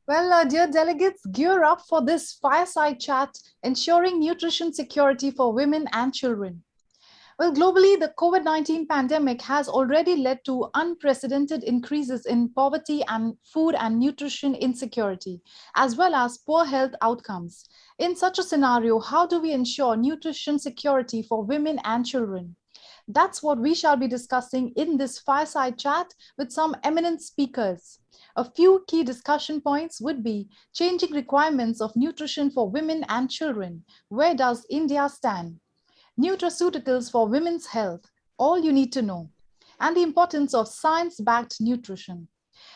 Well, dear delegates, gear up for this fireside chat ensuring nutrition security for women and children. Well, globally, the COVID-19 pandemic has already led to unprecedented increases in poverty and food and nutrition insecurity, as well as poor health outcomes. In such a scenario, how do we ensure nutrition security for women and children? That's what we shall be discussing in this fireside chat with some eminent speakers. A few key discussion points would be changing requirements of nutrition for women and children. Where does India stand? Nutraceuticals for women's health, all you need to know, and the importance of science-backed nutrition.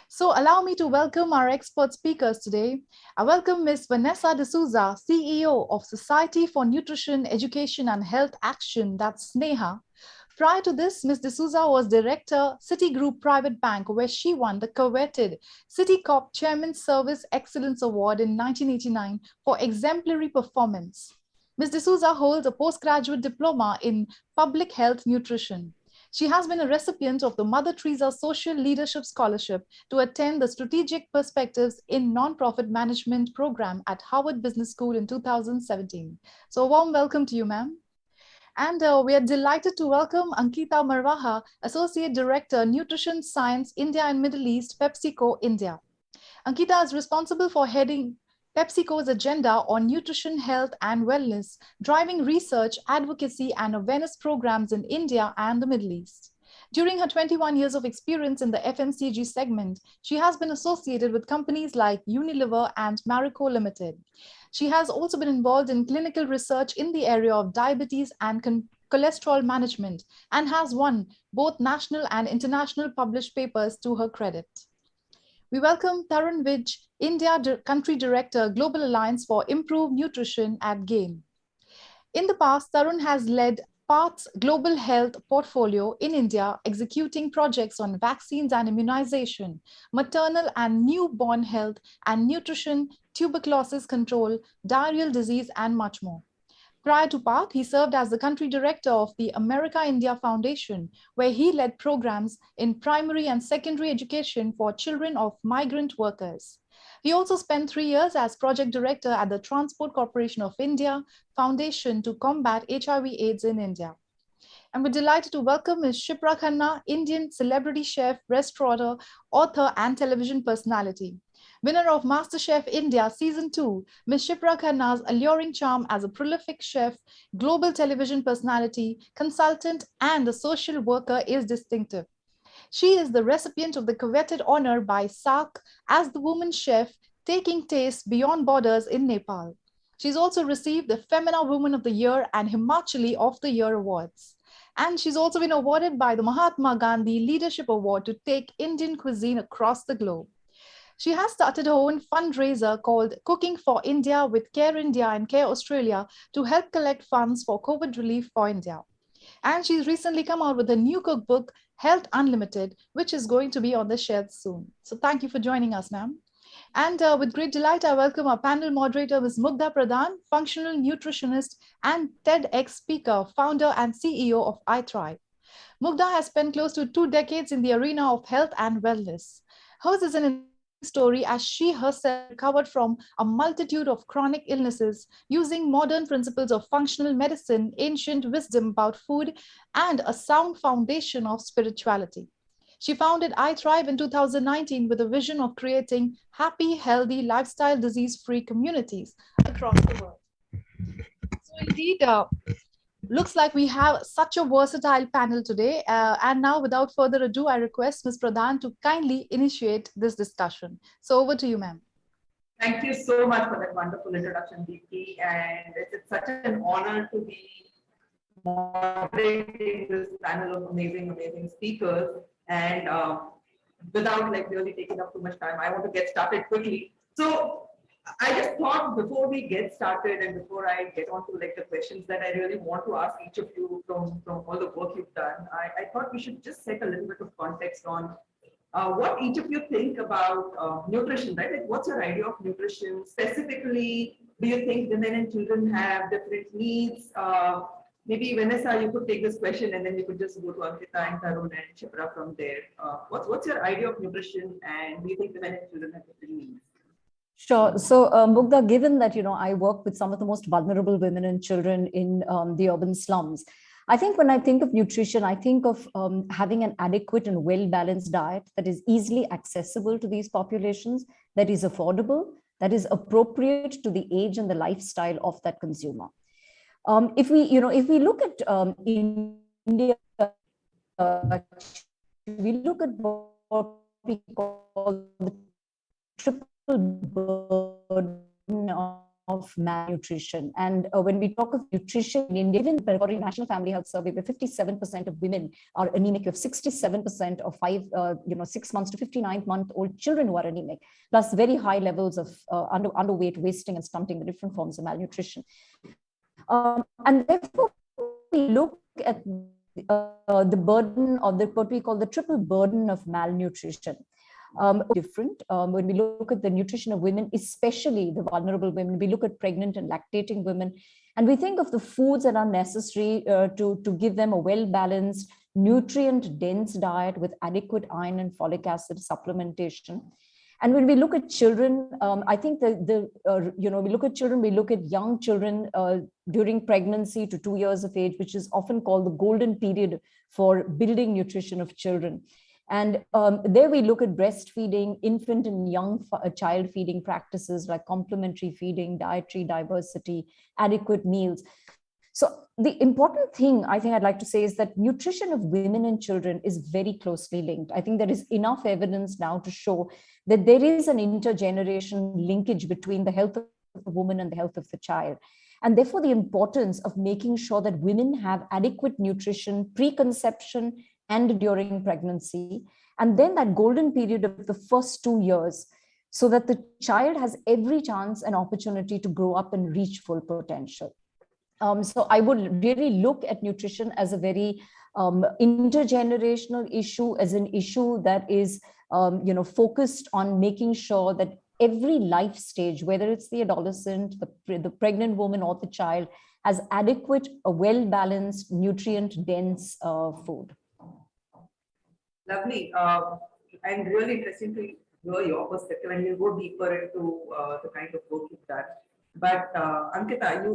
So allow me to welcome our expert speakers today. I welcome Ms. Vanessa De Souza, CEO of Society for Nutrition, Education and Health Action, that's SNEHA. Prior to this, Ms. De Souza was Director, Citigroup Private Bank, where she won the coveted Citicorp Chairman Service Excellence Award in 1989 for exemplary performance. Ms. De Souza holds a postgraduate diploma in public health nutrition. She has been a recipient of the Mother Teresa Social Leadership Scholarship to attend the Strategic Perspectives in Nonprofit Management program at Harvard Business School in 2017. So a warm welcome to you, ma'am. And we are delighted to welcome Ankita Marwaha, Associate Director, Nutrition Science, India and Middle East, PepsiCo, India. Ankita is responsible for heading PepsiCo's agenda on nutrition, health, and wellness, driving research, advocacy, and awareness programs in India and the Middle East. During her 21 years of experience in the FMCG segment, she has been associated with companies like Unilever and Marico Limited. She has also been involved in clinical research in the area of diabetes and cholesterol management and has won both national and international published papers to her credit. We welcome Tarun, India Country Director, Global Alliance for Improved Nutrition at GAIN. In the past, Tarun has led PATH's global health portfolio in India, executing projects on vaccines and immunization, maternal and newborn health and nutrition, tuberculosis control, diarrheal disease, and much more. Prior to PATH, he served as the country director of the America India Foundation, where he led programs in primary and secondary education for children of migrant workers. He also spent 3 years as project director at the Transport Corporation of India Foundation to combat HIV/AIDS in India. And we're delighted to welcome Ms. Shipra Khanna, Indian celebrity chef, restaurateur, author, and television personality. Winner of MasterChef India Season 2, Ms. Shipra Khanna's alluring charm as a prolific chef, global television personality, consultant, and a social worker is distinctive. She is the recipient of the coveted honor by SARC as the woman chef, taking taste beyond borders in Nepal. She's also received the Femina Woman of the Year and Himachali of the Year awards. And she's also been awarded by the Mahatma Gandhi Leadership Award to take Indian cuisine across the globe. She has started her own fundraiser called Cooking for India with Care India and Care Australia to help collect funds for COVID relief for India. And she's recently come out with a new cookbook, Health Unlimited, which is going to be on the shelves soon. So thank you for joining us, ma'am. And with great delight, I welcome our panel moderator, Ms. Mugdha Pradhan, functional nutritionist and TedX speaker, founder and CEO of iThrive. Mugdha has spent close to 2 decades in the arena of health and wellness. Hers is an inspiring story as she herself recovered from a multitude of chronic illnesses using modern principles of functional medicine, ancient wisdom about food, and a sound foundation of spirituality. She founded iThrive in 2019 with a vision of creating happy, healthy, lifestyle, disease-free communities across the world. So indeed, looks like we have such a versatile panel today. And now, without further ado, I request Ms. Pradhan to kindly initiate this discussion. So over to you, ma'am. Thank you so much for that wonderful introduction, Deepti. And it's such an honor to be moderating this panel of amazing speakers. And without really taking up too much time, I want to get started quickly. So I just thought before we get started and before I get on to the questions that I really want to ask each of you from all the work you've done, I thought we should just set a little bit of context on what each of you think about nutrition, right? Like, what's your idea of nutrition? Specifically, do you think women and children have different needs? Maybe Vanessa, you could take this question and then we could just go to Ankita and Tarun and Shipra from there. What's your idea of nutrition, and do you think women and children have different needs? Sure. So, Mugdha, given that, I work with some of the most vulnerable women and children in the urban slums, I think when I think of nutrition, I think of having an adequate and well-balanced diet that is easily accessible to these populations, that is affordable, that is appropriate to the age and the lifestyle of that consumer. If we look at India, we look at what we call the triple burden of malnutrition. And when we talk of nutrition in India, even according to National Family Health Survey, where 57% of women are anemic, you have 67% of 6 months to 59-month-old children who are anemic, plus very high levels of underweight, wasting, and stunting, the different forms of malnutrition. And therefore, we look at the burden of what we call the triple burden of malnutrition. Different when we look at the nutrition of women, especially the vulnerable women. We look at pregnant and lactating women, and we think of the foods that are necessary to give them a well-balanced, nutrient-dense diet with adequate iron and folic acid supplementation. And when we look at children, I think we look at children, we look at young children during pregnancy to 2 years of age, which is often called the golden period for building nutrition of children. And there we look at breastfeeding, infant and young child feeding practices like complementary feeding, dietary diversity, adequate meals. So the important thing I think I'd like to say is that nutrition of women and children is very closely linked. I think there is enough evidence now to show that there is an intergenerational linkage between the health of the woman and the health of the child. And therefore, the importance of making sure that women have adequate nutrition pre-conception and during pregnancy, and then that golden period of the first 2 years, so that the child has every chance and opportunity to grow up and reach full potential. So I would really look at nutrition as a very intergenerational issue, as an issue that is focused on making sure that every life stage, whether it's the adolescent, the pregnant woman, or the child, has adequate, well-balanced, nutrient-dense food. Lovely. And really interesting to hear your perspective, and we'll go deeper into the kind of work you've done. But Ankita,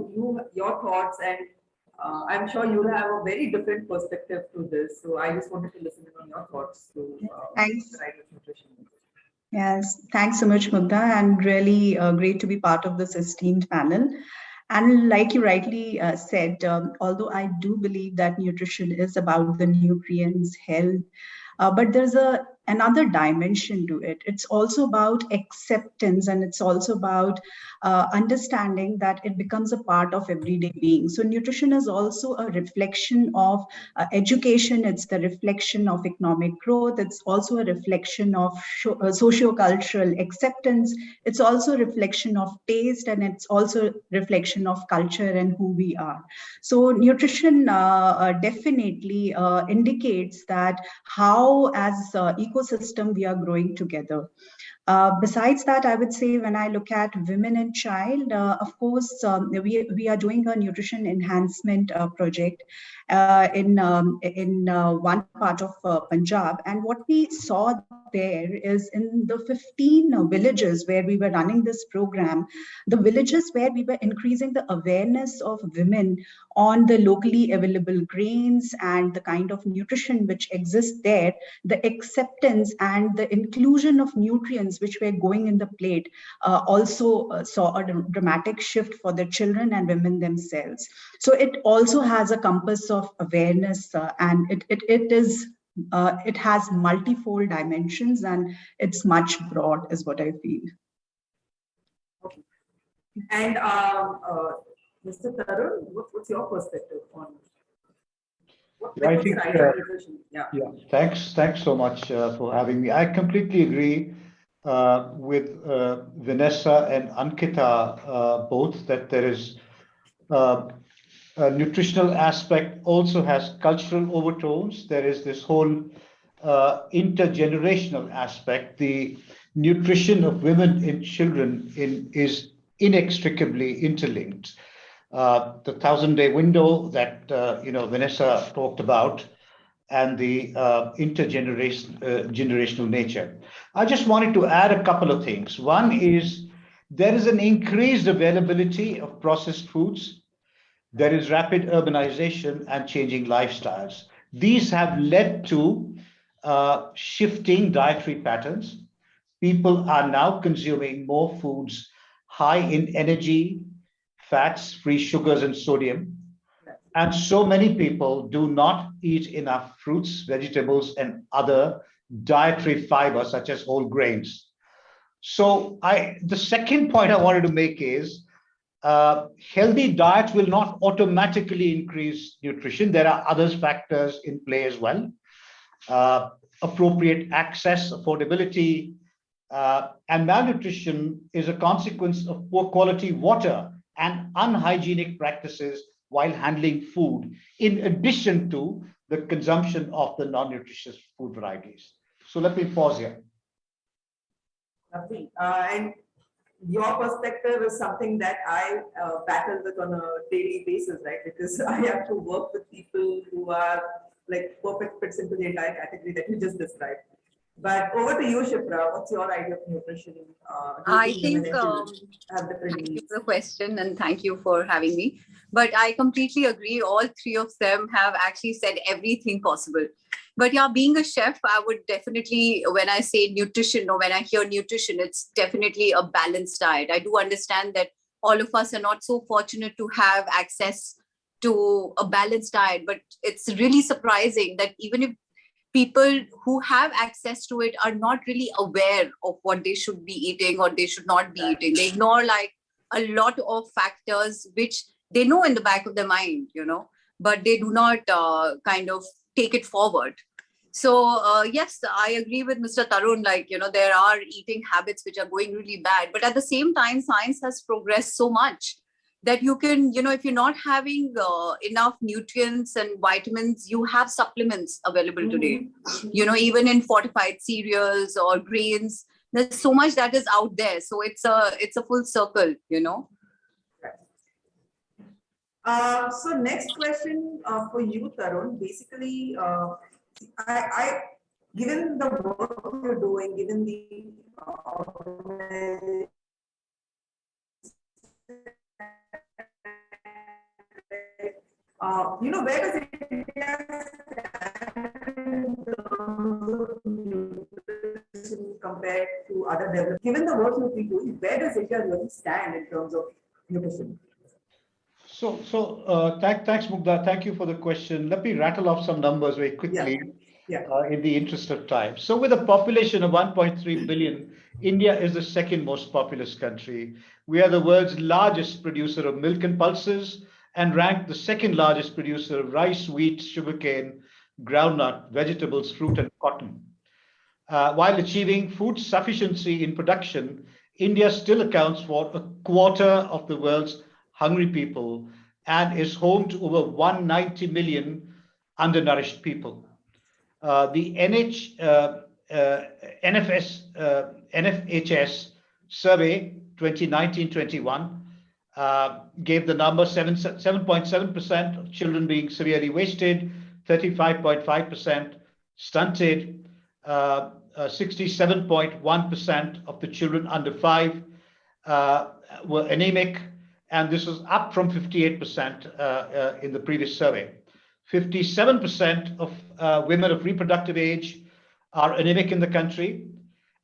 your thoughts, and I'm sure you'll have a very different perspective to this. So I just wanted to listen in on your thoughts to Thanks. nutrition. Yes, thanks so much, Mugdha, and really great to be part of this esteemed panel. And like you rightly said, although I do believe that nutrition is about the nutrients, health, but there's another dimension to it. It's also about acceptance, and it's also about understanding that it becomes a part of everyday being. So nutrition is also a reflection of education. It's the reflection of economic growth. It's also a reflection of socio-cultural acceptance. It's also a reflection of taste, and it's also a reflection of culture and who we are. So nutrition definitely indicates that how as ecosystem we are growing together. Besides that, I would say when I look at women and child, of course, we are doing a nutrition enhancement project in one part of Punjab. And what we saw there is in the 15 villages where we were running this program, the villages where we were increasing the awareness of women on the locally available grains and the kind of nutrition which exists there, the acceptance and the inclusion of nutrients which were going in the plate also saw a dramatic shift for the children and women themselves. So it also has a compass of awareness, and it has multifold dimensions, and it's much broad, is what I feel. Okay. And Mr. Tarun, what's your perspective on I think, thanks so much for having me. I completely agree with Vanessa and Ankita both, that there is a nutritional aspect also has cultural overtones. There is this whole intergenerational aspect. The nutrition of women and children is inextricably interlinked. The 1,000-day window that Vanessa talked about, and the intergenerational nature. I just wanted to add a couple of things. One is there is an increased availability of processed foods. There is rapid urbanization and changing lifestyles. These have led to shifting dietary patterns. People are now consuming more foods high in energy, fats, free sugars, and sodium. And so many people do not eat enough fruits, vegetables, and other dietary fiber, such as whole grains. So the second point I wanted to make is healthy diets will not automatically increase nutrition. There are other factors in play as well. Appropriate access, affordability, and malnutrition is a consequence of poor quality water and unhygienic practices while handling food, in addition to the consumption of the non-nutritious food varieties. So let me pause here. Lovely. And your perspective is something that I battle with on a daily basis, right? Because I have to work with people who are like perfect fits into the entire category that you just described. But over to you, Shipra. What's your idea of nutrition? I think have different thank you needs? for the question and thank you for having me. But I completely agree. All three of them have actually said everything possible. But yeah, being a chef, I would definitely, when I say nutrition or when I hear nutrition, it's definitely a balanced diet. I do understand that all of us are not so fortunate to have access to a balanced diet, but it's really surprising that even if people who have access to it are not really aware of what they should be eating or they should not be eating. They ignore like a lot of factors which they know in the back of their mind, but they do not kind of take it forward. So yes, I agree with Mr. Tarun, like, there are eating habits which are going really bad, but at the same time, science has progressed so much that you can, if you're not having enough nutrients and vitamins, you have supplements available today. Even in fortified cereals or grains, there's so much that is out there. So it's a full circle, So next question for you, Tarun. Basically, I given the work you're doing, given the where does India stand compared to other developed? Given the work you've been doing, where does India really stand in terms of nutrition? Thanks, Mugdha. Thank you for the question. Let me rattle off some numbers very quickly in the interest of time. So with a population of 1.3 billion, India is the second most populous country. We are the world's largest producer of milk and pulses and ranked the second largest producer of rice, wheat, sugarcane, groundnut, vegetables, fruit, and cotton. While achieving food sufficiency in production, India still accounts for a quarter of the world's hungry people and is home to over 190 million undernourished people. The NFHS survey 2019-21 gave the number 7.7% of children being severely wasted, 35.5% stunted, 67.1% of the children under 5 were anemic, and this was up from 58% in the previous survey. 57% of women of reproductive age are anemic in the country,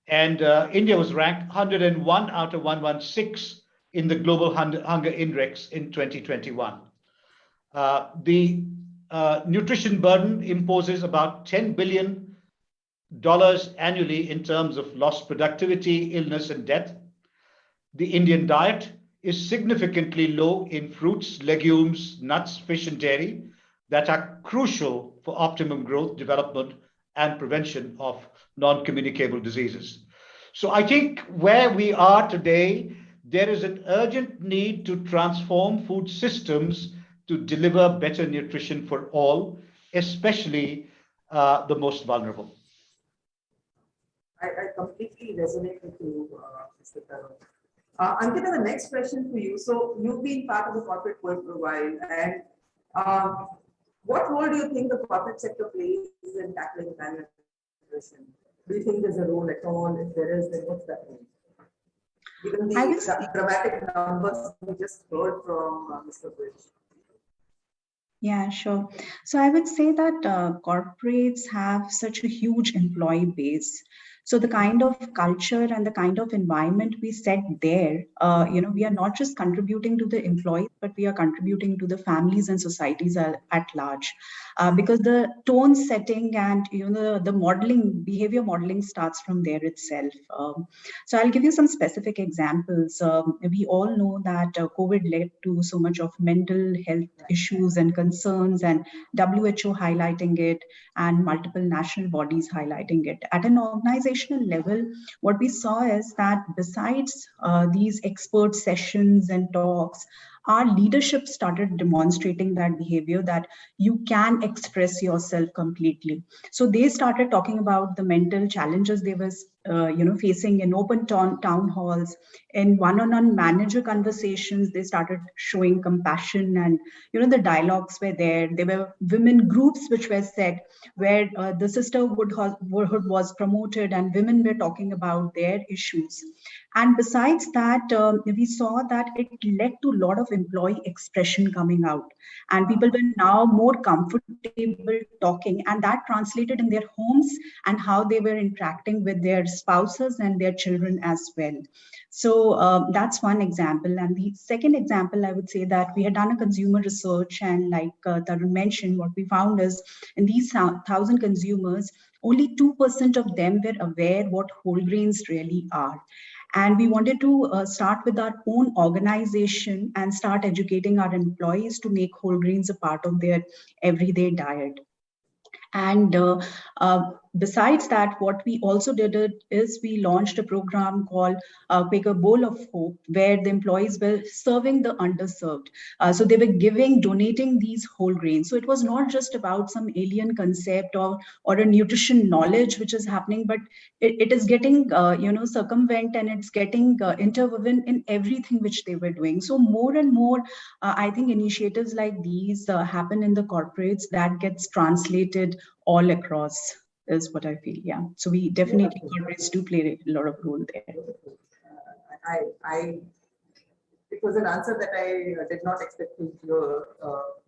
and India was ranked 101 out of 116 in the Global Hunger Index in 2021. The nutrition burden imposes about $10 billion annually in terms of lost productivity, illness, and death. The Indian diet is significantly low in fruits, legumes, nuts, fish, and dairy that are crucial for optimum growth, development, and prevention of non-communicable diseases. So I think where we are today, there is an urgent need to transform food systems to deliver better nutrition for all, especially the most vulnerable. I completely resonate with you, Mr. Tarun. Ankita, the next question for you. So you've been part of the corporate world for a while, and what role do you think the corporate sector plays in tackling malnutrition? Do you think there's a role at all? If there is, then what's that role? given I would say, the dramatic numbers we just heard from Mr. Bridge? yeah, sure. So I would say that corporates have such a huge employee base. So the kind of culture and the kind of environment we set there, we are not just contributing to the employees, but we are contributing to the families and societies at large. Because the tone setting and the modeling, behavior modeling starts from there itself. So I'll give you some specific examples. We all know that COVID led to so much of mental health issues and concerns, and WHO highlighting it, and multiple national bodies highlighting it. At an organizational level, what we saw is that besides these expert sessions and talks, our leadership started demonstrating that behavior, that you can express yourself completely. So they started talking about the mental challenges they were facing in open town halls, in one-on-one manager conversations. They started showing compassion, and the dialogues were there were women groups which were set, where the sisterhood was promoted and women were talking about their issues. And besides that, we saw that it led to a lot of employee expression coming out, and people were now more comfortable talking, and that translated in their homes and how they were interacting with their spouses and their children as well. So that's one example. And the second example, I would say that we had done a consumer research, and like Tarun mentioned, what we found is in these 1,000 consumers, only 2% of them were aware what whole grains really are. And we wanted to start with our own organization and start educating our employees to make whole grains a part of their everyday diet. And besides that, what we also did is we launched a program called Quaker Bowl of Hope, where the employees were serving the underserved. So they were donating these whole grains. So it was not just about some alien concept or a nutrition knowledge which is happening, but it is getting circumvent, and it's getting interwoven in everything which they were doing. So more and more, I think initiatives like these happen in the corporates that gets translated all across, is what I feel. Yeah. So we definitely, corporates do play a lot of role there. It was an answer that I did not expect to hear.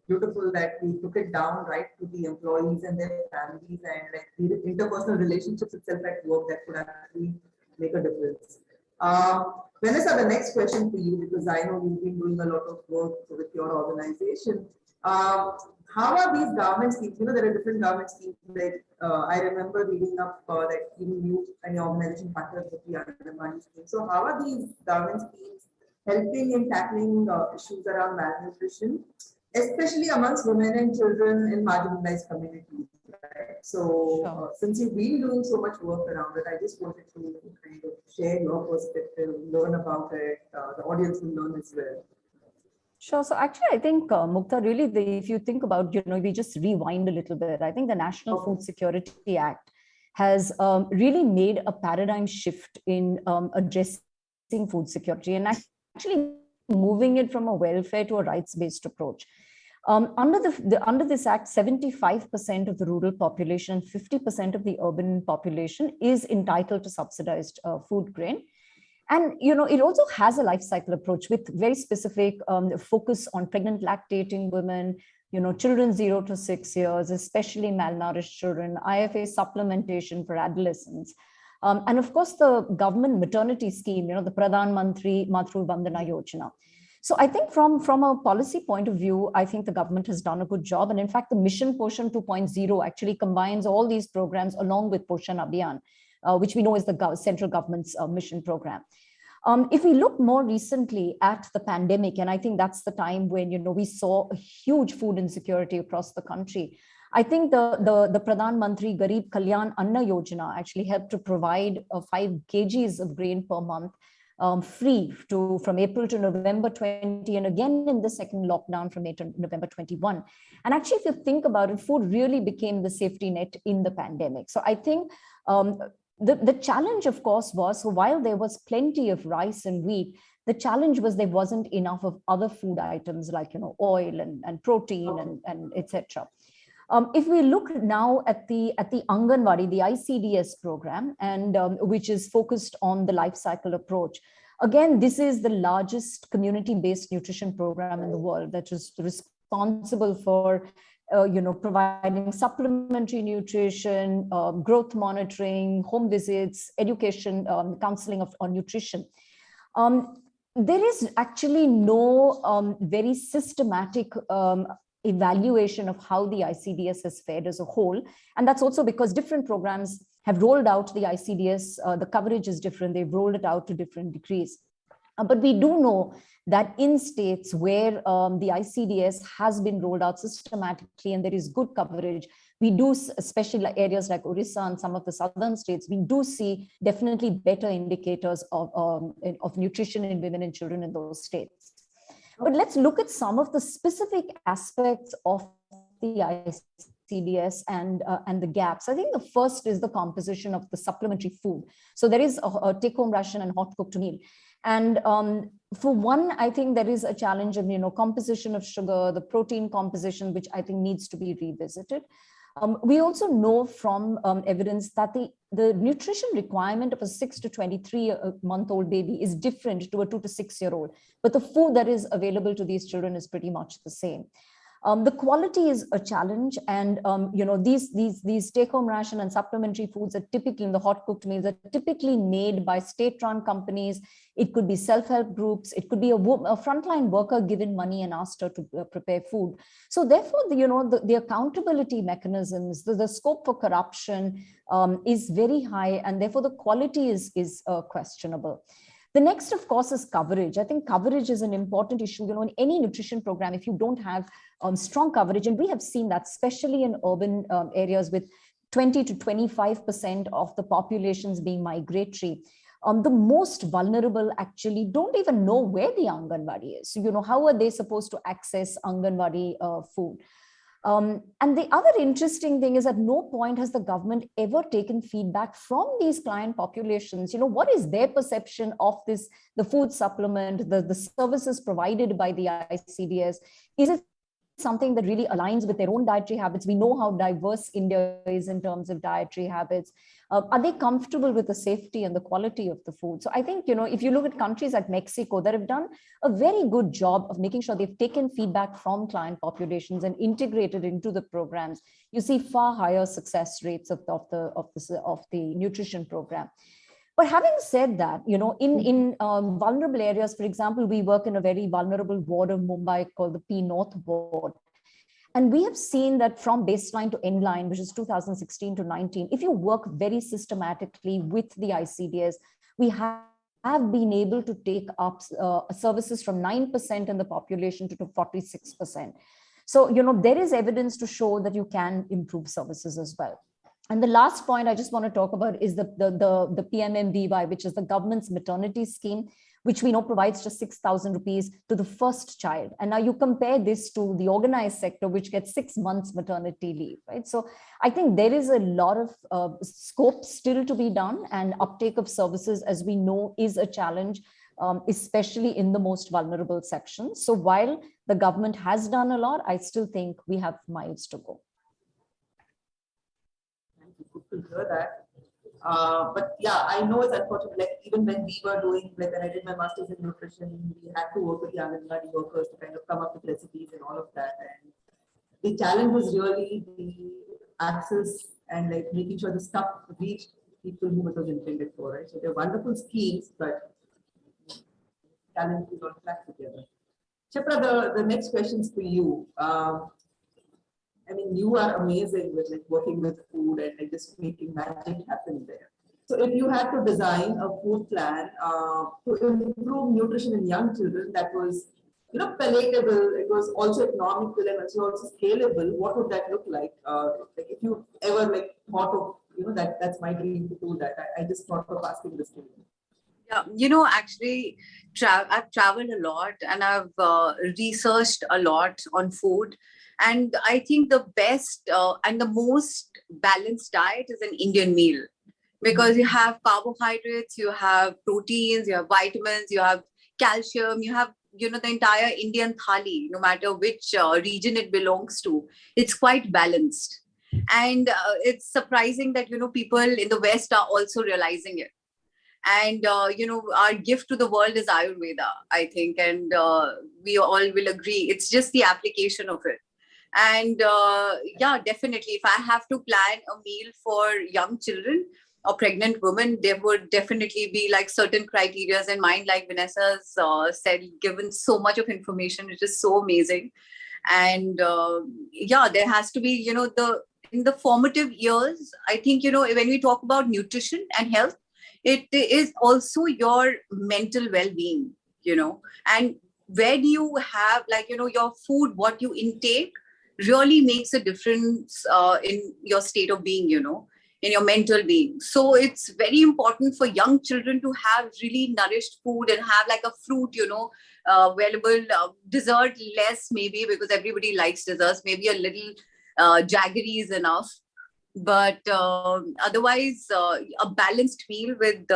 Beautiful that we took it down right to the employees and their families, and like the interpersonal relationships itself at work that could actually make a difference. Vanessa, the next question for you, because I know you've been doing a lot of work with your organization. How are these government schemes? There are different government schemes. Like I remember reading up that even you and your organization partners with the Under scheme. So how are these government schemes helping in tackling issues around malnutrition, especially amongst women and children in marginalized communities? Right? So since you've been doing so much work around it, I just wanted to kind of share your perspective, learn about it. The audience will learn as well. Sure. So actually, I think, Mugdha, really, if you think about, we just rewind a little bit. I think the National Food Security Act has really made a paradigm shift in addressing food security and actually moving it from a welfare to a rights-based approach. Under this act, 75% of the rural population, 50% of the urban population is entitled to subsidized food grain. And, it also has a life cycle approach with very specific focus on pregnant lactating women, children 0 to 6 years, especially malnourished children, IFA supplementation for adolescents. And of course, the government maternity scheme, the Pradhan Matru Vandana Yojana. So I think from a policy point of view, I think the government has done a good job. And in fact, the Mission Poshan 2.0 actually combines all these programs along with Poshan Abhiyan, which we know is the central government's mission program. If we look more recently at the pandemic, and I think that's the time when, we saw a huge food insecurity across the country. I think the Pradhan Mantri Garib Kalyan Anna Yojana actually helped to provide 5 kgs of grain per month free from April to November 20, and again in the second lockdown from April to November 21. And actually, if you think about it, food really became the safety net in the pandemic. So I think the challenge, of course, was, so while there was plenty of rice and wheat, the challenge was there wasn't enough of other food items like, oil and protein and etc. If we look now at the Anganwadi, the ICDS program, and which is focused on the life cycle approach, Again, this is the largest community-based nutrition program in the world that is responsible for providing supplementary nutrition, growth monitoring, home visits, education, counseling on nutrition. There is actually no very systematic evaluation of how the ICDS has fared as a whole. And that's also because different programs have rolled out the ICDS, the coverage is different, they've rolled it out to different degrees. But we do know that in states where the ICDS has been rolled out systematically and there is good coverage, we do, especially areas like Orissa and some of the southern states, we do see definitely better indicators of nutrition in women and children in those states. But let's look at some of the specific aspects of the ICDS and the gaps. I think the first is the composition of the supplementary food. So there is a take-home ration and hot cooked meal. And for one, I think there is a challenge of, composition of sugar, the protein composition, which I think needs to be revisited. We also know from evidence that the nutrition requirement of a 6 to 23-month-old baby is different to a 2 to 6-year-old, but the food that is available to these children is pretty much the same. The quality is a challenge, and these take-home ration and supplementary foods are typically, in the hot cooked meals, are typically made by state-run companies. It could be self-help groups. It could be a frontline worker given money and asked her to prepare food. So therefore, the accountability mechanisms, the scope for corruption is very high, and therefore the quality is questionable. The next, of course, is coverage. I think coverage is an important issue. In any nutrition program, if you don't have strong coverage, and we have seen that, especially in urban areas with 20 to 25% of the populations being migratory, the most vulnerable actually don't even know where the Anganwadi is. So, how are they supposed to access Anganwadi food? And the other interesting thing is at no point has the government ever taken feedback from these client populations. What is their perception of this, the food supplement, the services provided by the ICDS? Is it something that really aligns with their own dietary habits? We know how diverse India is in terms of dietary habits. Are they comfortable with the safety and the quality of the food? So I think, if you look at countries like Mexico that have done a very good job of making sure they've taken feedback from client populations and integrated into the programs, you see far higher success rates of the nutrition program. But having said that, in vulnerable areas, for example, we work in a very vulnerable ward of Mumbai called the P North ward. And we have seen that from baseline to end line, which is 2016 to 19, if you work very systematically with the ICDS, we have been able to take up services from 9% in the population to 46%. So, there is evidence to show that you can improve services as well. And the last point I just want to talk about is the PMMVY, which is the government's maternity scheme, which we know provides just 6,000 rupees to the first child. And now you compare this to the organized sector, which gets 6 months maternity leave, right? So I think there is a lot of scope still to be done, and uptake of services, as we know, is a challenge, especially in the most vulnerable sections. So while the government has done a lot, I still think we have miles to go. Good to hear that. But yeah, I know it's unfortunate. Like even when we were doing, like when I did my master's in nutrition, we had to work with the Anganwadi workers to kind of come up with recipes and all of that. And the challenge was really the access and like making sure the stuff reached people who it was intended for. Right. So they're wonderful schemes, but challenge is not track together. Shipra, the next question's for you. I mean, you are amazing with like working with food and like just making magic happen there. So if you had to design a food plan to improve nutrition in young children that was, palatable, it was also economical and also scalable, what would that look like? Like if you ever like thought of, that's my dream to do that. I just thought of asking this to you. Yeah, actually, I've traveled a lot and I've researched a lot on food. And I think the best and the most balanced diet is an Indian meal, because you have carbohydrates, you have proteins, you have vitamins, you have calcium, you have, the entire Indian thali, no matter which region it belongs to. It's quite balanced. And it's surprising that, people in the West are also realizing it. And, our gift to the world is Ayurveda, I think. And we all will agree. It's just the application of it. And yeah, definitely, if I have to plan a meal for young children or pregnant women, there would definitely be like certain criteria in mind, like Vanessa's said, given so much of information, it is so amazing. And yeah, there has to be, in the formative years, I think, when we talk about nutrition and health, it is also your mental well-being, and where do you have, like, your food, what you intake really makes a difference in your state of being, in your mental being. So it's very important for young children to have really nourished food and have like a fruit, available, dessert less maybe, because everybody likes desserts, maybe a little jaggery is enough. But otherwise, a balanced meal with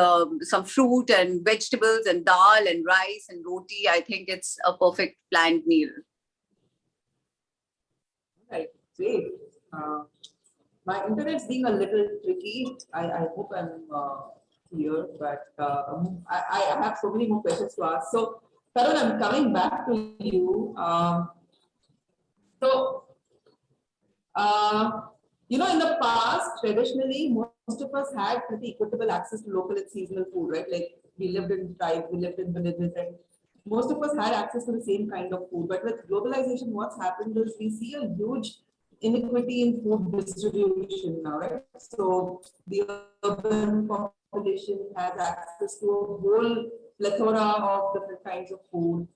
some fruit and vegetables and dal and rice and roti, I think it's a perfect planned meal. Right, great. My internet's being a little tricky. I hope I'm clear, but I have so many more questions to ask. So, Tarun, I'm coming back to you. In the past, traditionally, most of us had pretty equitable access to local and seasonal food, right? Like we lived in tribes, we lived in villages, and most of us had access to the same kind of food. But with globalization, what's happened is we see a huge inequity in food distribution now, right? So the urban population has access to a whole plethora of different kinds of food.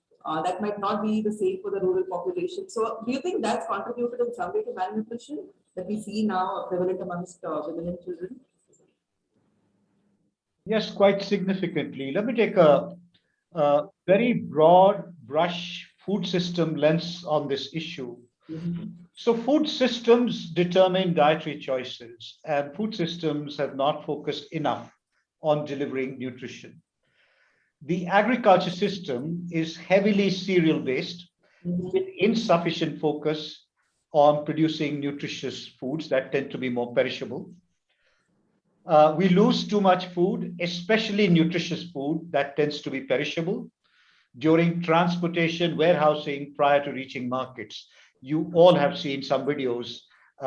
That might not be the same for the rural population. So do you think that's contributed in some way to malnutrition that we see now prevalent amongst women and children? Yes, quite significantly. Let me take a very broad brush food system lens on this issue. So food systems determine dietary choices, and food systems have not focused enough on delivering nutrition. The agriculture system is heavily cereal-based, with insufficient focus on producing nutritious foods that tend to be more perishable. We lose too much food, especially nutritious food that tends to be perishable, during transportation, warehousing, prior to reaching markets. You all have seen some videos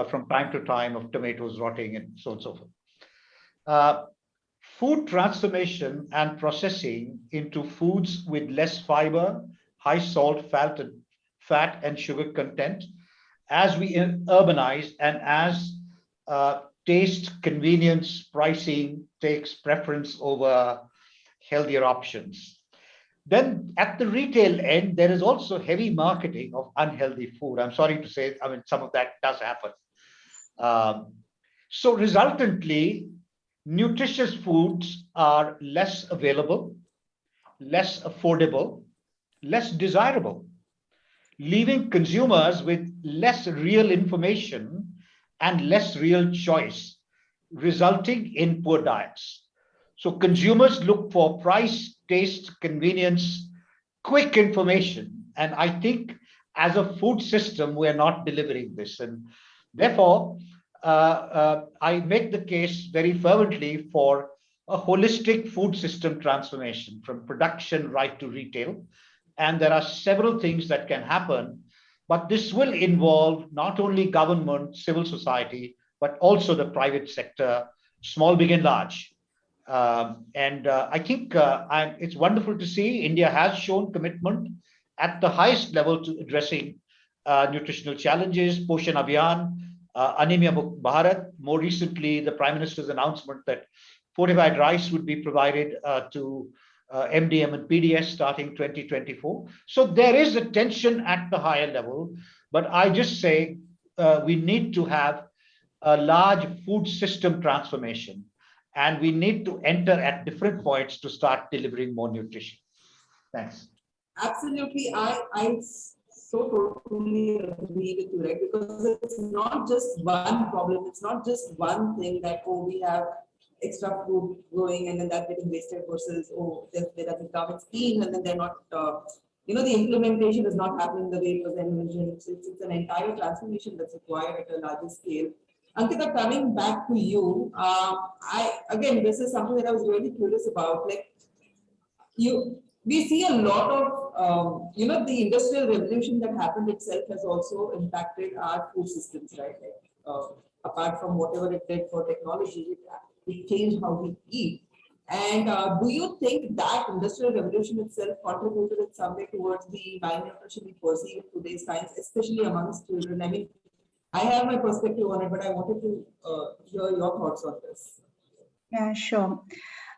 from time to time of tomatoes rotting and so on and so forth. Food transformation and processing into foods with less fiber, high salt, fat and sugar content, as we urbanize and as taste, convenience, pricing takes preference over healthier options. Then at the retail end, there is also heavy marketing of unhealthy food. I'm sorry to say, I mean, some of that does happen. So resultantly, nutritious foods are less available, less affordable, less desirable, leaving consumers with less real information and less real choice, resulting in poor diets. So consumers look for price, taste, convenience, quick information. And I think as a food system, we're not delivering this. And therefore, I make the case very fervently for a holistic food system transformation from production right to retail. And there are several things that can happen, but this will involve not only government, civil society, but also the private sector, small, big, and large. I think it's wonderful to see India has shown commitment at the highest level to addressing nutritional challenges, Poshan Abhiyan, Anemia Mukt Bharat. More recently, the Prime Minister's announcement that fortified rice would be provided to MDM and PDS starting 2024. So there is attention at the higher level, but I just say we need to have a large food system transformation, and we need to enter at different points to start delivering more nutrition. Thanks. Absolutely, I so totally agree with you, right? Because it's not just one problem, it's not just one thing that, oh, we have extra food growing and then that's getting wasted versus, oh, there doesn't come, it's clean and then they're not, the implementation is not happening the way it was envisioned. It's an entire transformation that's required at a larger scale. Ankita, coming back to you, again, this is something that I was really curious about. Like, we see a lot of, the industrial revolution that happened itself has also impacted our food systems, right? Like, apart from whatever it did for technology, it changed how we eat. And do you think that industrial revolution itself contributed in some way towards the malnutrition we perceive in today's times, especially amongst children? I mean, I have my perspective on it, but I wanted to hear your thoughts on this. Yeah, sure.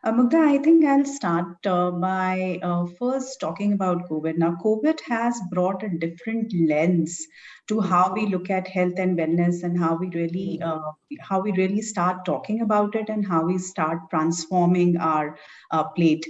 Mugdha, I think I'll start by first talking about COVID. Now, COVID has brought a different lens to how we look at health and wellness, and how we really start talking about it, and how we start transforming our plate.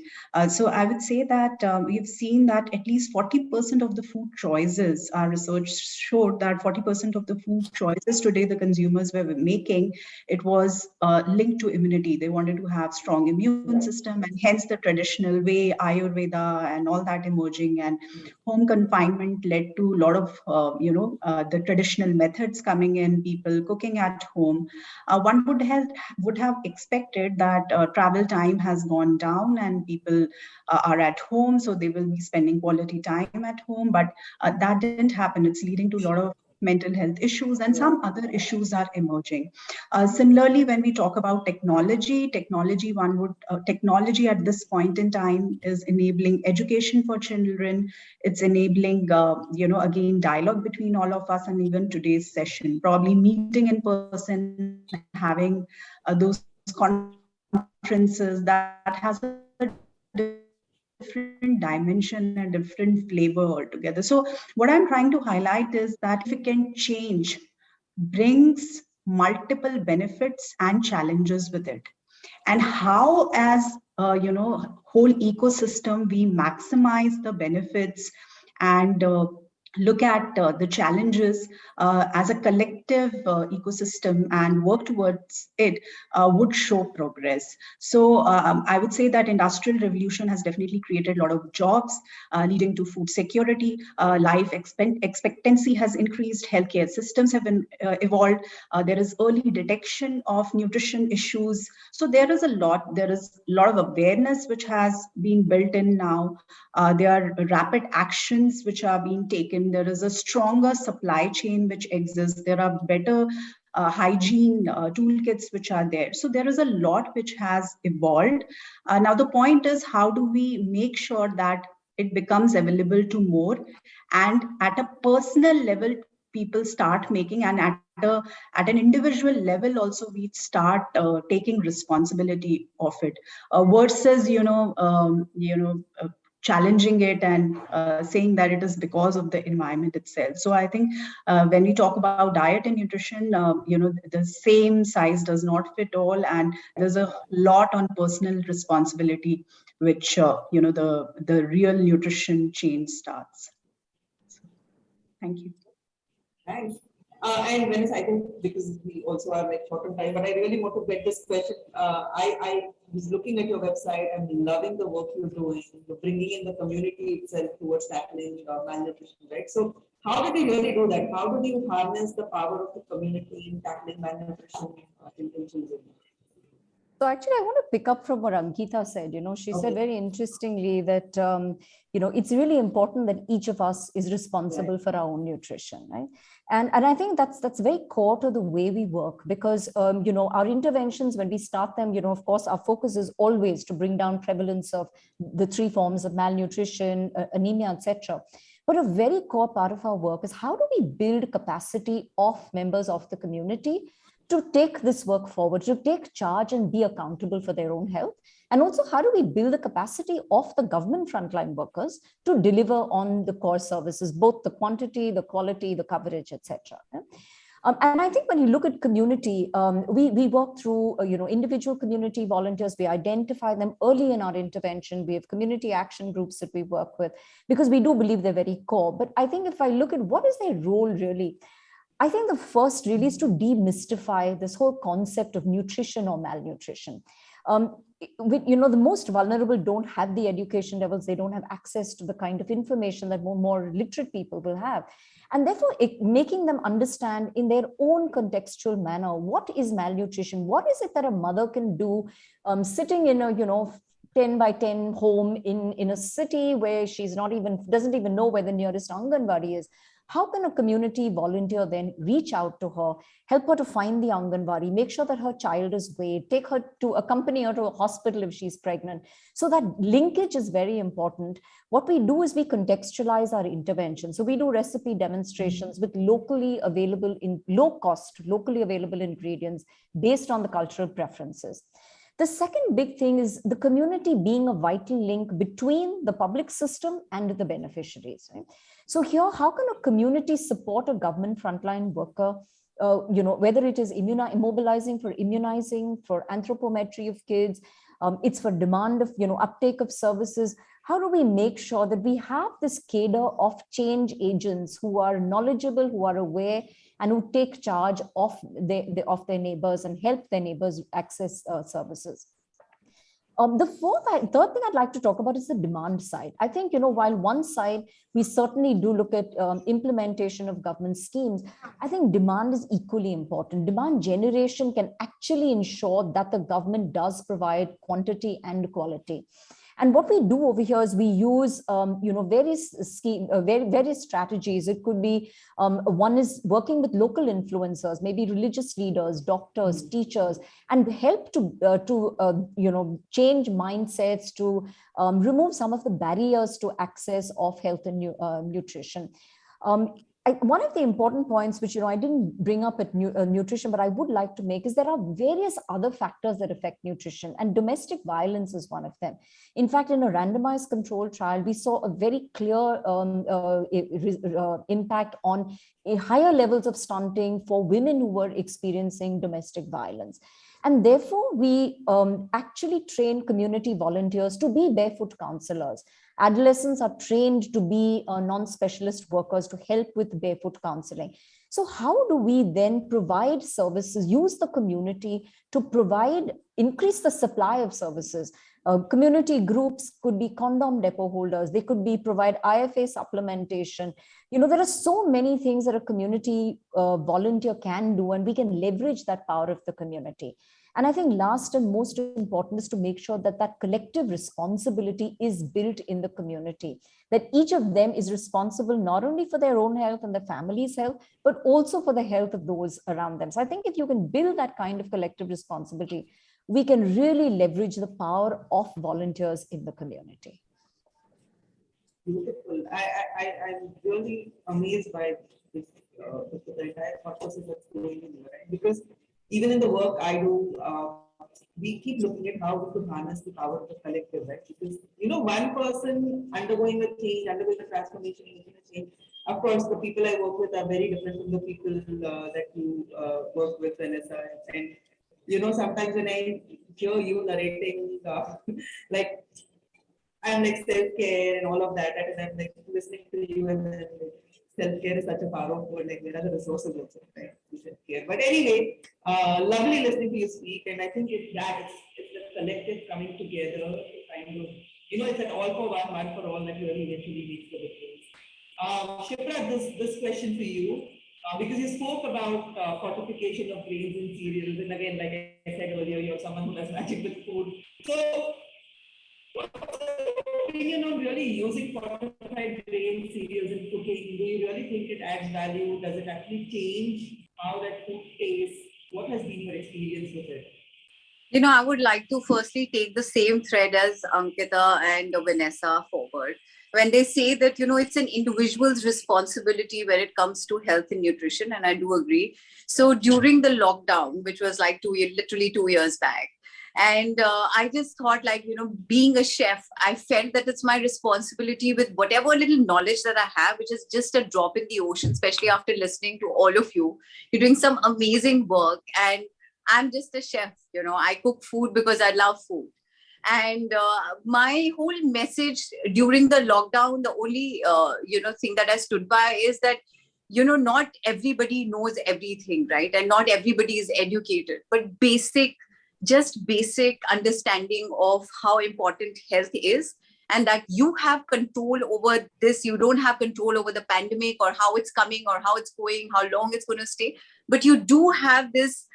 So I would say that we've seen that at least 40% of the food choices, our research showed that 40% of the food choices today the consumers were making, it was linked to immunity. They wanted to have strong immune system, and hence the traditional way, Ayurveda and all that emerging, and home confinement led to a lot of the traditional methods coming in, people cooking at home. One would have expected that travel time has gone down and people are at home, so they will be spending quality time at home, but that didn't happen. It's leading to a lot of mental health issues, and some other issues are emerging. Similarly, when we talk about technology at this point in time is enabling education for children. It's enabling, again, dialogue between all of us, and even today's session, probably meeting in person, having those conferences, that has a different dimension and different flavor altogether. So what I'm trying to highlight is that significant change brings multiple benefits and challenges with it, and how as whole ecosystem we maximize the benefits and look at the challenges as a collective ecosystem and work towards it would show progress. So I would say that industrial revolution has definitely created a lot of jobs leading to food security. Life expectancy has increased. Healthcare systems have been evolved. There is early detection of nutrition issues. So there is a lot of awareness which has been built in now. There are rapid actions which are being taken. There is a stronger supply chain which exists. There are better hygiene toolkits which are there. So there is a lot which has evolved. Now the point is, how do we make sure that it becomes available to more, and at a personal level people start making, and at an individual level also we start taking responsibility of it, versus challenging it and saying that it is because of the environment itself. So I think when we talk about diet and nutrition, the same size does not fit all, and there's a lot on personal responsibility, which the real nutrition change starts. Thank you. Thanks. And Venice, I think because we also are like short on time, but I really want to get this question. I was looking at your website and loving the work you're doing. You're bringing in the community itself towards tackling malnutrition, right? So how did you really do that? How do you harness the power of the community in tackling malnutrition in children? So actually, I want to pick up from what Ankita said. She said very interestingly that, it's really important that each of us is responsible for our own nutrition, right? And I think that's very core to the way we work, because, our interventions, when we start them, of course, our focus is always to bring down prevalence of the 3 forms of malnutrition, anemia, etc. But a very core part of our work is, how do we build capacity of members of the community to take this work forward, to take charge and be accountable for their own health? And also, how do we build the capacity of the government frontline workers to deliver on the core services, both the quantity, the quality, the coverage, etc. And I think when you look at community, we work through, individual community volunteers. We identify them early in our intervention. We have community action groups that we work with, because we do believe they're very core. But I think if I look at what is their role really, I think the first really is to demystify this whole concept of nutrition or malnutrition. The most vulnerable don't have the education levels, they don't have access to the kind of information that more literate people will have. And therefore, making them understand in their own contextual manner, what is malnutrition? What is it that a mother can do sitting in a, 10 by 10 home in a city where doesn't even know where the nearest Anganwadi is? How can a community volunteer then reach out to her, help her to find the Anganwadi, make sure that her child is weighed, accompany her to a hospital if she's pregnant? So that linkage is very important. What we do is we contextualize our intervention. So we do recipe demonstrations with locally available ingredients based on the cultural preferences. The second big thing is the community being a vital link between the public system and the beneficiaries. Right? So here, how can a community support a government frontline worker, whether it is immobilizing for immunizing, for anthropometry of kids, it's for demand of, uptake of services. How do we make sure that we have this cadre of change agents who are knowledgeable, who are aware, and who take charge of their neighbors and help their neighbors access services? The third thing I'd like to talk about is the demand side. I think, while one side, we certainly do look at implementation of government schemes, I think demand is equally important. Demand generation can actually ensure that the government does provide quantity and quality. And what we do over here is we use, various strategies. It could be, one is working with local influencers, maybe religious leaders, doctors, teachers, and help to change mindsets, to remove some of the barriers to access of health and nutrition. One of the important points, which I didn't bring up at nutrition, but I would like to make, is there are various other factors that affect nutrition, and domestic violence is one of them. In fact, in a randomized control trial, we saw a very clear impact on higher levels of stunting for women who were experiencing domestic violence. And therefore, we actually train community volunteers to be barefoot counselors. Adolescents are trained to be non-specialist workers to help with barefoot counseling. So how do we then provide services, use the community to increase the supply of services? Community groups could be condom depot holders. They could provide IFA supplementation. There are so many things that a community volunteer can do, and we can leverage that power of the community. And I think last and most important is to make sure that that collective responsibility is built in the community, that each of them is responsible not only for their own health and the family's health, but also for the health of those around them. So I think if you can build that kind of collective responsibility, we can really leverage the power of volunteers in the community. Beautiful. I'm really amazed by this, the entire process that's going on, right? Because even in the work I do, we keep looking at how we could harness the power of the collective, right? Because, one person undergoing a change, undergoing a transformation, making a change. Of course, the people I work with are very different from the people that you work with, Vanessa. And, sometimes when I hear you narrating, like, I'm like self-care and all of that, and I'm like listening to you, and then like, self-care is such a powerful, like there are the resources also, right? Self-care. But anyway, lovely listening to you speak, and I think it's the collective coming together, kind of, it's an all for one for all that really eventually makes the difference. Shipra, this question for you, because you spoke about fortification of grains and cereals, and again, like I said earlier, you're someone who does magic with food. So, what's your opinion on really using fortified grain cereals in cooking? Do you really think it adds value? Does it actually change how that food tastes? What has been your experience with it? I would like to firstly take the same thread as Ankita and Vanessa forward. When they say that, it's an individual's responsibility when it comes to health and nutrition, and I do agree. So during the lockdown, which was like literally 2 years back, and I just thought, being a chef, I felt that it's my responsibility with whatever little knowledge that I have, which is just a drop in the ocean, especially after listening to all of you. You're doing some amazing work, and I'm just a chef. I cook food because I love food. And my whole message during the lockdown, the only, thing that I stood by is that, not everybody knows everything, right? And not everybody is educated, but basic just basic understanding of how important health is, and that you have control over this. You don't have control over the pandemic or how it's coming or how it's going, how long it's going to stay, but you do have this,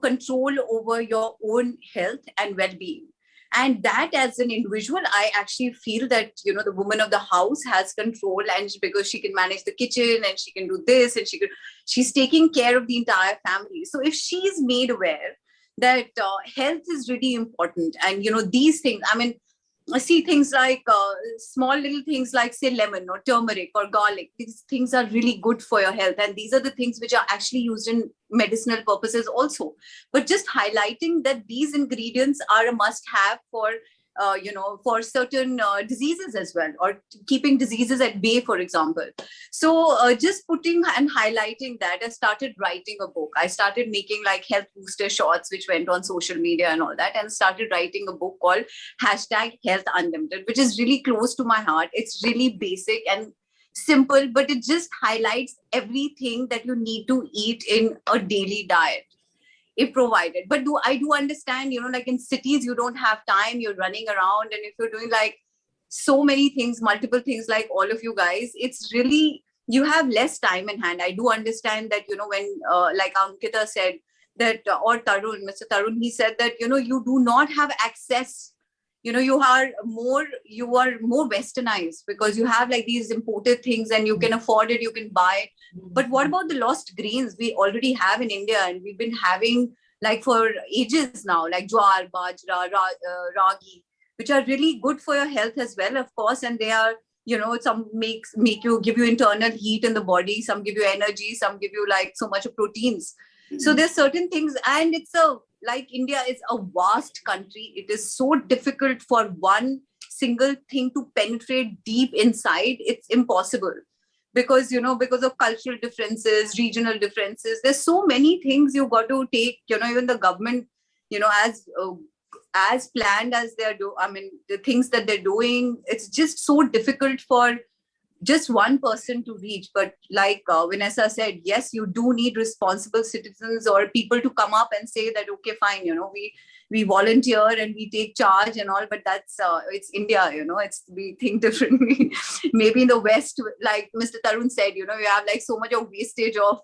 control over your own health and well-being. And that, as an individual, I actually feel that, the woman of the house has control, and because she can manage the kitchen and she can do this and she's taking care of the entire family. So if she is made aware that health is really important, and these things, I mean, I see things like small little things like, say, lemon or turmeric or garlic. These things are really good for your health, and these are the things which are actually used in medicinal purposes also. But just highlighting that these ingredients are a must-have for for certain diseases as well, or keeping diseases at bay, for example. So just putting and highlighting that, I started writing a book. I started making like health booster shots, which went on social media and all that, and started writing a book called #HealthUnlimited, which is really close to my heart. It's really basic and simple, but it just highlights everything that you need to eat in a daily diet, if provided. But I do understand, like in cities, you don't have time, you're running around. And if you're doing like so many things, multiple things, like all of you guys, it's really, you have less time in hand. I do understand that, when like Ankita said that, or Tarun, Mr. Tarun, he said that, you do not have access. You are more westernized, because you have like these imported things and you can afford it, you can buy it. But what about the lost grains we already have in India, and we've been having like for ages now, like jowar, bajra, ragi, which are really good for your health as well, of course. And they are, some give you internal heat in the body, some give you energy, some give you like so much of proteins. So there's certain things, and like India is a vast country. It is so difficult for one single thing to penetrate deep inside. It's impossible, because because of cultural differences, regional differences. There's so many things you got to take. Even the government, as planned as the things that they're doing, it's just so difficult for just one person to reach. But like Vanessa said, yes, you do need responsible citizens or people to come up and say that, okay, fine, we volunteer and we take charge and all, but that's it's India, we think differently. Maybe in the West, like Mr. Tarun said, you have like so much of wastage of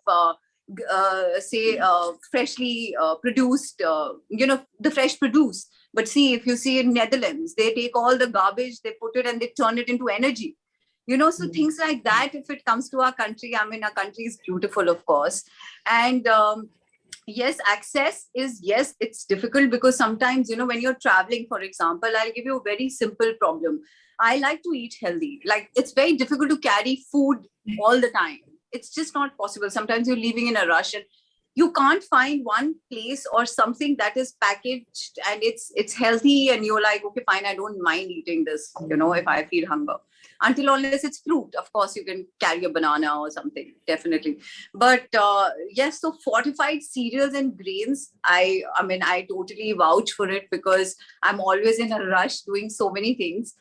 freshly produced, the fresh produce. But see, if you see in Netherlands, they take all the garbage, they put it and they turn it into energy. So things like that, if it comes to our country, our country is beautiful, of course. And yes, access is, yes, it's difficult, because sometimes, when you're traveling, for example, I'll give you a very simple problem. I like to eat healthy. Like, it's very difficult to carry food all the time. It's just not possible. Sometimes you're leaving in a rush and you can't find one place or something that is packaged and it's healthy, and you're like, okay, fine, I don't mind eating this, if I feel hunger. Unless it's fruit, of course, you can carry a banana or something, definitely. But yes, so fortified cereals and grains, I totally vouch for it, because I'm always in a rush doing so many things.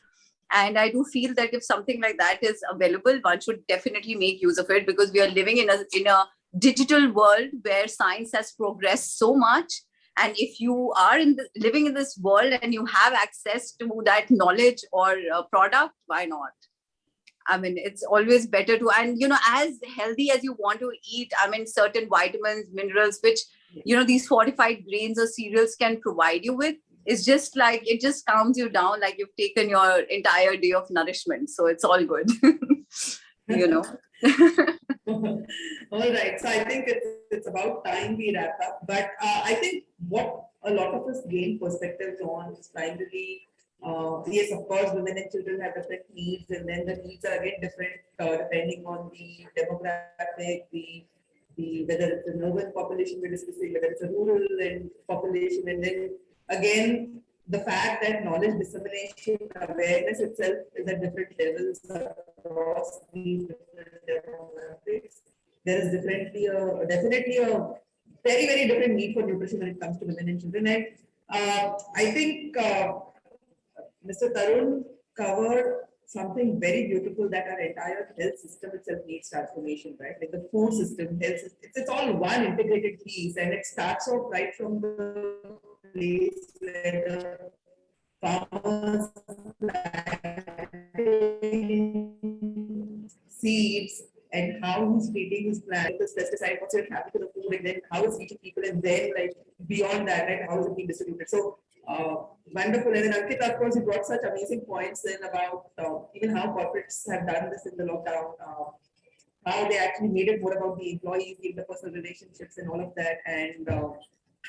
And I do feel that if something like that is available, one should definitely make use of it, because we are living in a digital world where science has progressed so much. And if you are living in this world and you have access to that knowledge or product, why not? It's always better to, and, as healthy as you want to eat, certain vitamins, minerals, which, these fortified grains or cereals can provide you with, it's just like, it just calms you down, like you've taken your entire day of nourishment. So it's all good, All right. So I think it's about time we wrap up. But I think what a lot of us gain perspectives on is primarily, yes, of course, women and children have different needs, and then the needs are again different depending on the demographic, the whether it's an urban population we're discussing, whether it's a rural population, and then again the fact that knowledge dissemination, awareness itself is at different levels across these different demographics. There is definitely a very, very different need for nutrition when it comes to women and children. And I think Mr. Tarun covered something very beautiful that our entire health system itself needs transformation, right? Like the food system, health system, it's all one integrated piece, and it starts off right from the place where the farmers seeds and how he's treating his plant, this pesticide, what's it happening to the food, and then how it's reaching people, and then like beyond that, right, how is it being distributed? So wonderful. And then Ankita, of course, you brought such amazing points in about even how corporates have done this in the lockdown, how they actually made it more about the employees, the interpersonal relationships, and all of that, and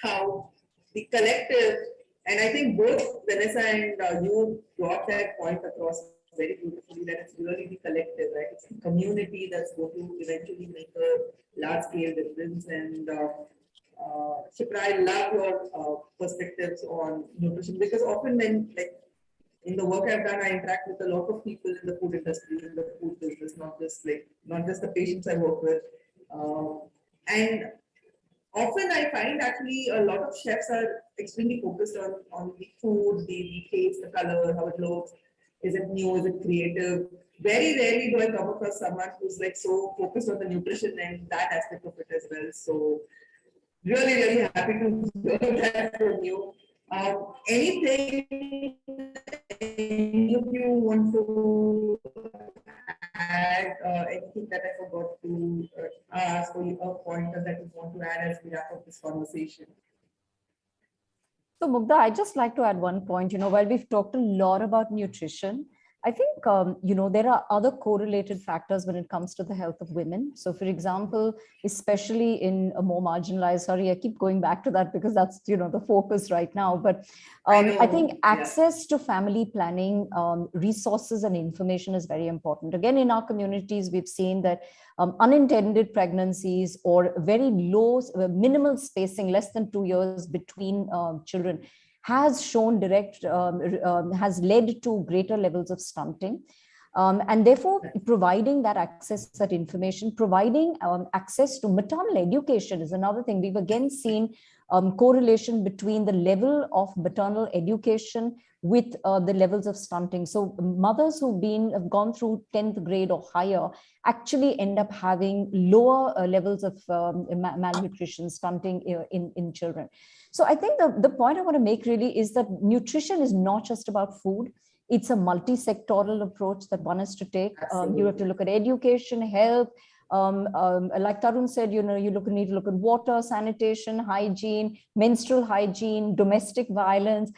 how the collective. And I think both Vanessa and you brought that point across very beautifully, that it's really the collective, right? It's the community that's going to eventually make a large scale difference. And Shipra, I love your perspectives on nutrition, because often when, like, in the work I've done, I interact with a lot of people in the food industry, in the food business, not just the patients I work with. And often I find actually a lot of chefs are extremely focused on the food, the taste, the color, how it looks. Is it new? Is it creative? Very rarely do I come across someone who's like so focused on the nutrition and that aspect of it as well. So really, really happy to hear that from you. Anything you want to add, anything that I forgot to ask, or a pointer that you want to add as we wrap up this conversation? So Mugdha, I'd just like to add one point. While we've talked a lot about nutrition, I think, there are other correlated factors when it comes to the health of women. So for example, especially in a more marginalized, sorry, I keep going back to that because that's, the focus right now. But I think access to family planning, resources and information is very important. Again, in our communities, we've seen that unintended pregnancies or very low, minimal spacing, less than 2 years between children, has shown has led to greater levels of stunting. And therefore, providing that access, that information, providing access to maternal education is another thing. We've again seen correlation between the level of maternal education with the levels of stunting. So mothers have gone through 10th grade or higher actually end up having lower levels of malnutrition, stunting in children. So I think the point I want to make really is that nutrition is not just about food. It's a multi-sectoral approach that one has to take. You have to look at education, health, like Tarun said, you need to look at water, sanitation, hygiene, menstrual hygiene, domestic violence.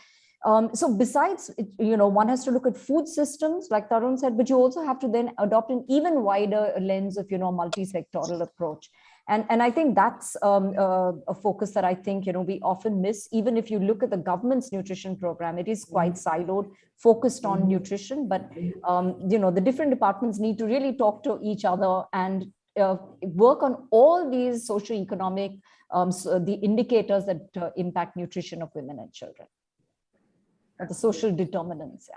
So besides, one has to look at food systems, like Tarun said, but you also have to then adopt an even wider lens of, multi-sectoral approach. And I think that's a focus that I think, we often miss. Even if you look at the government's nutrition program, it is quite siloed, focused on nutrition, but, the different departments need to really talk to each other and work on all these socioeconomic, the indicators that impact nutrition of women and children, or the social determinants.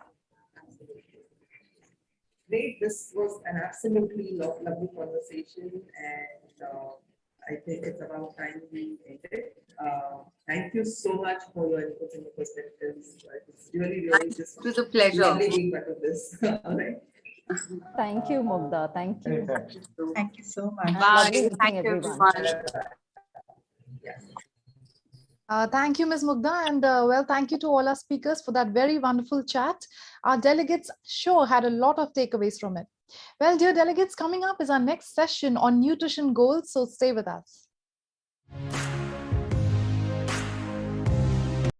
Great. This was an absolutely lovely conversation, and I think it's about time we end it. Thank you so much for your inputs and your perspectives. It's really just it was a pleasure. Lovely being part of this. All right. Thank you, Mugdha. Thank you. Thank you so much. Bye. Lovely Thank meeting you, everyone. Thank you, Ms. Mugdha, and thank you to all our speakers for that very wonderful chat. Our delegates sure had a lot of takeaways from it. Well, dear delegates, coming up is our next session on nutrition goals, so stay with us.